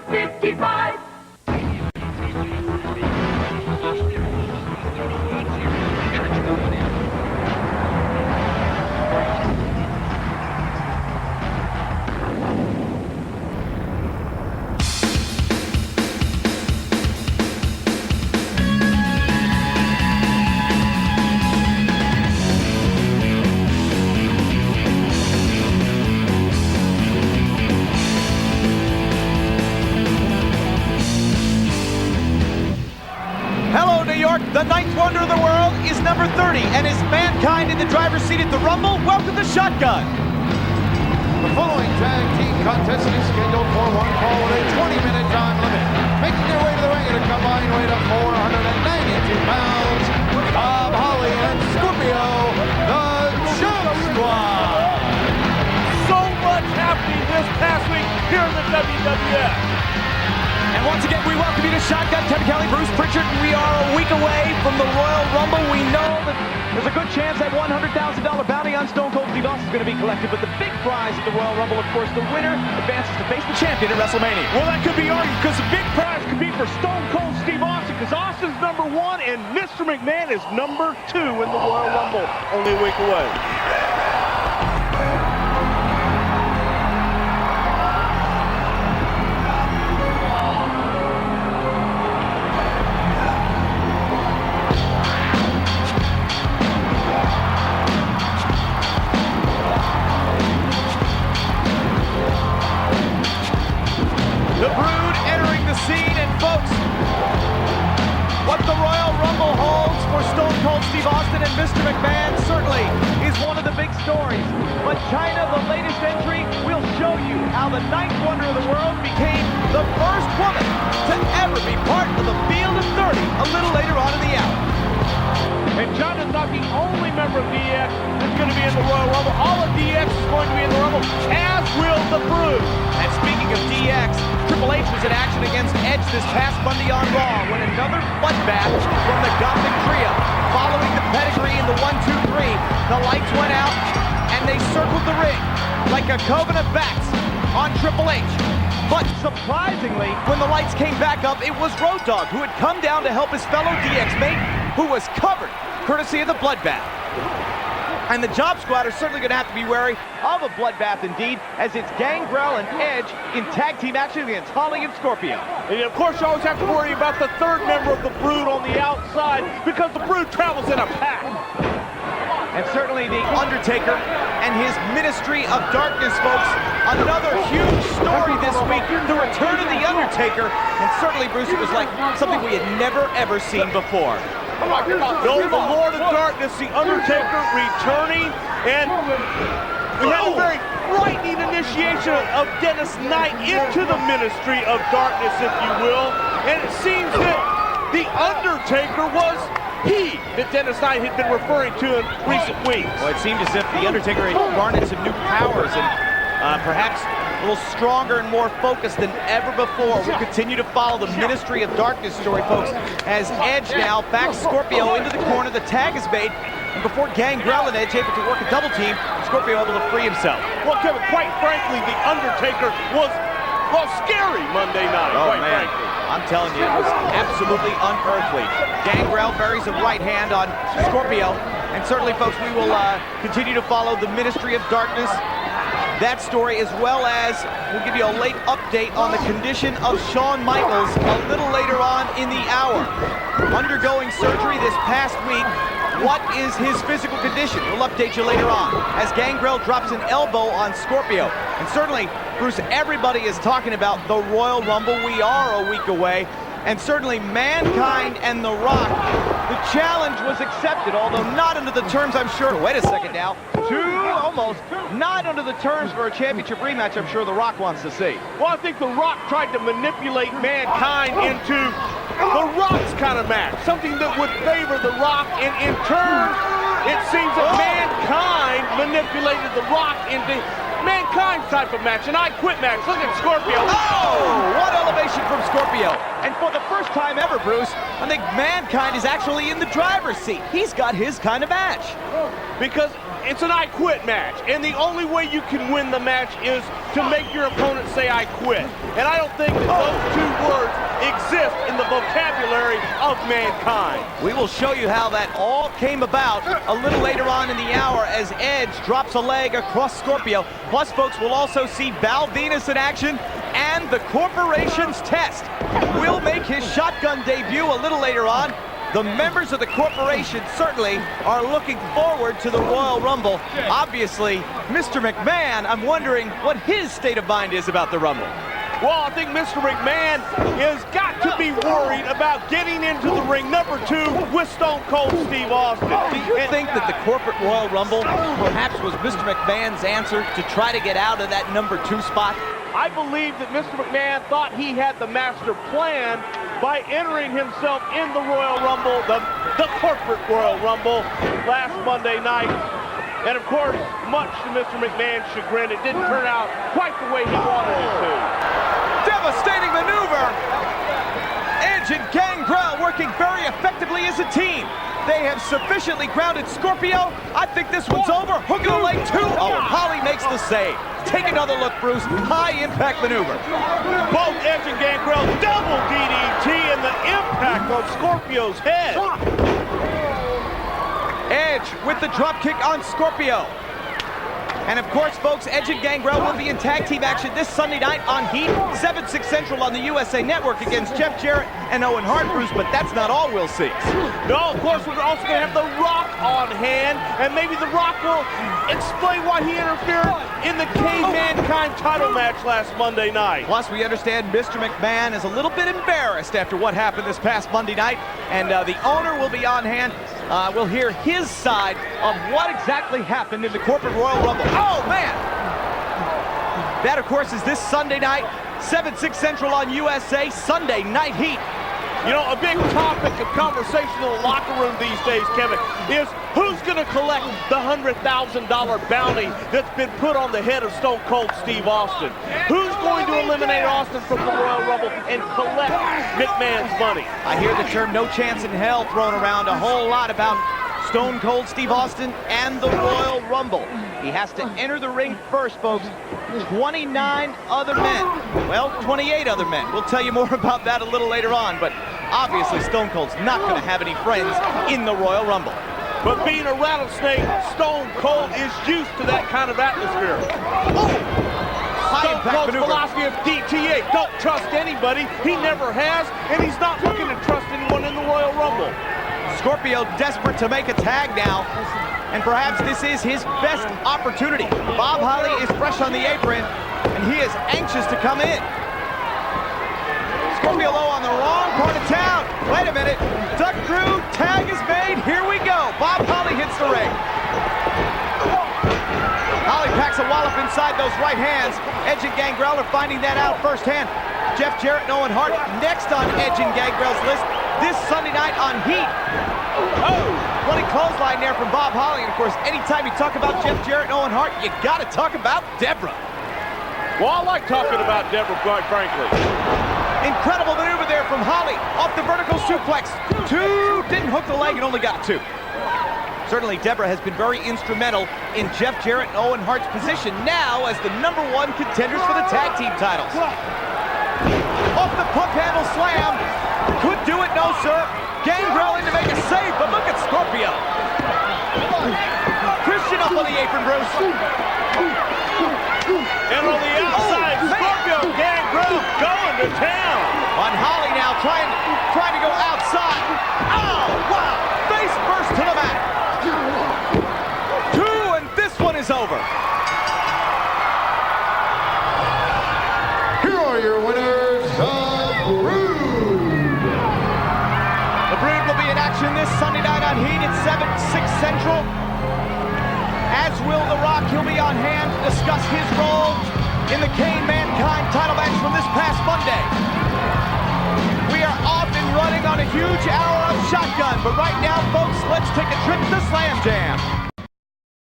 55. Hello, New York. The ninth wonder of the world is number 30, and is Mankind in the driver's seat at the Rumble? Welcome to Shotgun. The following tag team contest is scheduled for one fall with a 20-minute time limit. Making their way to the ring at a combined weight of 492 pounds, Bob Holly and Scorpio, the Jump Squad. So much happening this past week here in the WWF. And once again, we welcome you to Shotgun. Kevin Kelly, Bruce Pritchard. We are a week away from the Royal Rumble. We know that there's a good chance that $100,000 bounty on Stone Cold Steve Austin is going to be collected. But the big prize at the Royal Rumble, of course, the winner advances to face the champion at WrestleMania. Well, that could be argued because the big prize could be for Stone Cold Steve Austin, because Austin's number 1 and Mr. McMahon is number 2 in the Royal Rumble, only a week away. The Brood entering the scene, and folks, what the Royal Rumble holds for Stone Cold Steve Austin and Mr. McMahon certainly is one of the big stories. But China, the latest entry, will show you how the ninth wonder of the world became the first woman to ever be part of the Field of 30 a little later on in the hour. And China's not the only member of DX that's going to be in the Royal Rumble. All of DX is going to be in the Rumble, as will the Brood. And speaking of DX, Triple H was in action against Edge this past Monday on Raw when another bloodbath from the Gothic Trio. Following the pedigree in the 1-2-3, the lights went out and they circled the ring like a coven of bats on Triple H. But surprisingly, when the lights came back up, it was Road Dogg who had come down to help his fellow DX mate, who was covered, courtesy of the bloodbath. And the Job Squad are certainly going to have to be wary of a bloodbath indeed, as it's Gangrel and Edge in tag team action against Holly and Scorpio. And of course, you always have to worry about the third member of the Brood on the outside, because the Brood travels in a pack. And certainly the Undertaker and his Ministry of Darkness, folks. Another huge story this week, the return of the Undertaker. And certainly, Bruce, it was like something we had never, ever seen before. No, the Lord of Darkness, the Undertaker, returning, and we had a very frightening initiation of Dennis Knight into the Ministry of Darkness, if you will, and it seems that the Undertaker was he that Dennis Knight had been referring to in recent weeks. Well, it seemed as if the Undertaker had garnered some new powers and perhaps a little stronger and more focused than ever before. We'll continue to follow the Ministry of Darkness story, folks, as Edge now backs Scorpio into the corner. The tag is made, and before Gangrel and Edge able to work a double team, Scorpio able to free himself. Well, Kevin, quite frankly, the Undertaker was, well, scary Monday night, quite frankly. I'm telling you, it was absolutely unearthly. Gangrel buries a right hand on Scorpio, and certainly, folks, we will continue to follow the Ministry of Darkness, that story, as well as we'll give you a late update on the condition of Shawn Michaels a little later on in the hour. Undergoing surgery this past week. What is his physical condition? We'll update you later on as Gangrel drops an elbow on Scorpio. And certainly, Bruce, everybody is talking about the Royal Rumble. We are a week away. And certainly Mankind and The Rock, the challenge was accepted, although not under the terms, I'm sure. Wait a second now. Almost. Not under the terms for a championship rematch I'm sure The Rock wants to see. Well, I think The Rock tried to manipulate Mankind into The Rock's kind of match, something that would favor The Rock, and in turn, it seems that Mankind manipulated The Rock into Mankind's type of match, an I Quit match. Look at Scorpio. Oh, what elevation from Scorpio. And for the first time ever, Bruce, I think Mankind is actually in the driver's seat. He's got his kind of match. Because it's an I quit match, and the only way you can win the match is to make your opponent say I quit. And I don't think that those two words exist in the vocabulary of mankind. We will show you how that all came about a little later on in the hour as Edge drops a leg across Scorpio. Plus, folks, we'll also see Val Venus in action, and the Corporation's Test will make his shotgun debut a little later on. The members of the Corporation certainly are looking forward to the Royal Rumble. Obviously, Mr. McMahon, I'm wondering what his state of mind is about the Rumble. Well, I think Mr. McMahon has got to be worried about getting into the ring number 2 with Stone Cold Steve Austin. Do you think that the corporate Royal Rumble perhaps was Mr. McMahon's answer to try to get out of that number 2 spot? I believe that Mr. McMahon thought he had the master plan by entering himself in the Royal Rumble, the corporate Royal Rumble, last Monday night. And of course, much to Mr. McMahon's chagrin, it didn't turn out quite the way he wanted it to. Devastating maneuver! Edge and Gangrel working very effectively as a team. They have sufficiently grounded Scorpio. I think this one's over. Hook of the leg 2. Oh, and Holly makes the save. Take another look, Bruce. High impact maneuver. Both Edge and Gangrel double DDT and the impact on Scorpio's head. Edge with the drop kick on Scorpio. And of course, folks, Edge and Gangrel will be in tag team action this Sunday night on Heat, 7/6 Central on the USA Network against Jeff Jarrett and Owen Hart, Bruce, but that's not all we'll see. No, of course, we're also going to have The Rock on hand, and maybe The Rock will explain why he interfered in the Mankind title match last Monday night. Plus, we understand Mr. McMahon is a little bit embarrassed after what happened this past Monday night, and the owner will be on hand. We'll hear his side of what exactly happened in the corporate Royal Rumble. Oh, man! That, of course, is this Sunday night, 7/6 Central on USA, Sunday Night Heat. You know, a big topic of conversation in the locker room these days, Kevin, is who's going to collect the $100,000 bounty that's been put on the head of Stone Cold Steve Austin? Who's going to eliminate Austin from the Royal Rumble and collect McMahon's money? I hear the term "no chance in hell" thrown around a whole lot about Stone Cold Steve Austin and the Royal Rumble. He has to enter the ring first, folks. 29 other men. Well, 28 other men. We'll tell you more about that a little later on, but obviously Stone Cold's not going to have any friends in the Royal Rumble. But being a rattlesnake, Stone Cold is used to that kind of atmosphere. Stone Cold's philosophy of DTA, don't trust anybody. He never has, and he's not looking to trust anyone in the Royal Rumble. Scorpio desperate to make a tag now, and perhaps this is his best opportunity. Bob Holly is fresh on the apron, and he is anxious to come in. Scorpio low on the wrong part of town. Wait a minute. Duck through, tag is made. Here we go. Bob Holly hits the ring. Holly packs a wallop inside those right hands. Edge and Gangrel are finding that out firsthand. Jeff Jarrett and Owen Hart next on Edge and Gangrel's list this Sunday night on Heat. Oh, running clothesline there from Bob Holly. And of course, anytime you talk about Jeff Jarrett and Owen Hart, you got to talk about Deborah. Well, I like talking about Deborah, quite frankly. Incredible maneuver there from Holly off the vertical suplex. 2, didn't hook the leg and only got 2. Certainly, Deborah has been very instrumental in Jeff Jarrett and Owen Hart's position now as the #1 contenders for the tag team titles. Off the pump handle slam. Could do it, no sir. Gangrel in to make a save, but look at Scorpio. Christian up on the apron, Bruce. And on the outside, Scorpio Gangrel going to town. On Holly now, trying to go outside. Oh, wow. Face first to the mat. 2, and this one is over. Here are your winners, The Brood. The Brood will be in action this Sunday night on Heat at 7/6 Central. As will The Rock. He'll be on hand to discuss his role in the Mankind title match from this past Monday. We are off and running on a huge hour of Shotgun, but right now, folks, let's take a trip to Slam Jam.